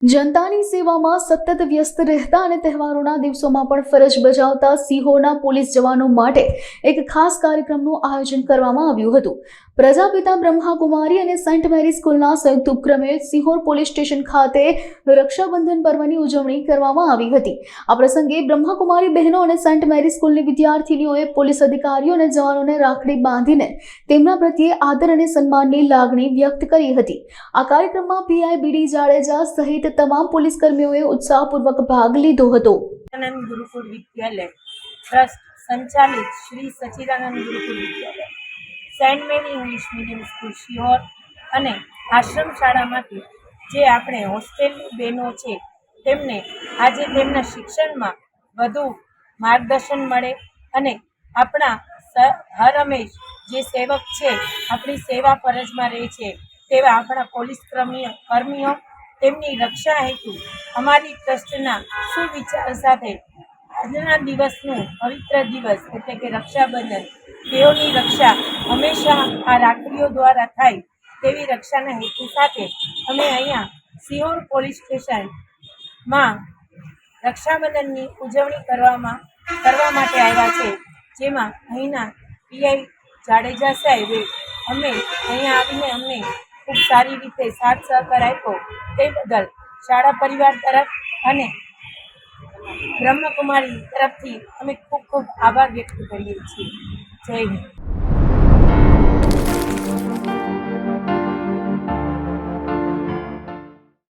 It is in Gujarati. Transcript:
જનતાની સેવામાં સતત વ્યસ્ત રહેતા અને તહેવારોના દિવસોમાં પણ ફરજ બજાવતા સિહોરના પોલીસ જવાનો માટે એક ખાસ કાર્યક્રમનું આયોજન કરવામાં આવ્યું હતું। પ્રજાપિતા બ્રહ્માકુમારી અને સેન્ટ મેરી સ્કૂલના સંયુક્ત ઉપક્રમે સિહોર પોલીસ સ્ટેશન ખાતે રક્ષાબંધન પર્વની ઉજવણી કરવામાં આવી હતી। આ પ્રસંગે બ્રહ્માકુમારી બહેનો અને સેન્ટ મેરી સ્કૂલની વિદ્યાર્થીનીઓએ પોલીસ અધિકારીઓ અને જવાનોને રાખડી બાંધીને તેમના પ્રત્યે આદર અને સન્માનની લાગણી વ્યક્ત કરી હતી। આ કાર્યક્રમમાં પીઆઈ બીડી જાડેજા સહિત તમામ પોલીસ કર્મીઓએ उत्साहपूर्वक भाग लीधो हतो। सच्चिदानंद गुरुकुल विद्यालय ट्रस्ट संचालित श्री सच्चिदानंद गुरुकुल विद्यालय सेंट मेरी इंग्लिश मीडियम स्कूल सिहोर અને આશ્રમ શાળામાંથી જે આપણે હોસ્ટેલની બહેનો છે તેમને આજે તેમના શિક્ષણમાં વધુ માર્ગદર્શન મળે અને આપણા હર હંમેશ જે સેવક છે આપણી સેવા ફરજમાં રહે છે તેવા આપણા પોલીસ કર્મીઓ તેમની રક્ષા હેતુ અમારી ટ્રસ્ટના સુવિચાર સાથે આજના દિવસનું પવિત્ર દિવસ એટલે કે રક્ષાબંધન તેઓની રક્ષા હંમેશા આ રાખડીઓ દ્વારા થાય તેવી રક્ષાના હેતુ સાથે અમે અહીંયા સિહોર પોલીસ સ્ટેશનમાં રક્ષાબંધનની ઉજવણી કરવા માટે આવ્યા છે। જેમાં અહીંના પીઆઈ જાડેજા સાહેબે અમે અહીંયા આવીને અમને ખૂબ સારી રીતે સાથ સહકાર આપ્યો તે બદલ શાળા પરિવાર તરફ અને બ્રહ્મકુમારી તરફથી અમે ખૂબ ખૂબ આભાર વ્યક્ત કરીએ છીએ। જય હિન્દ।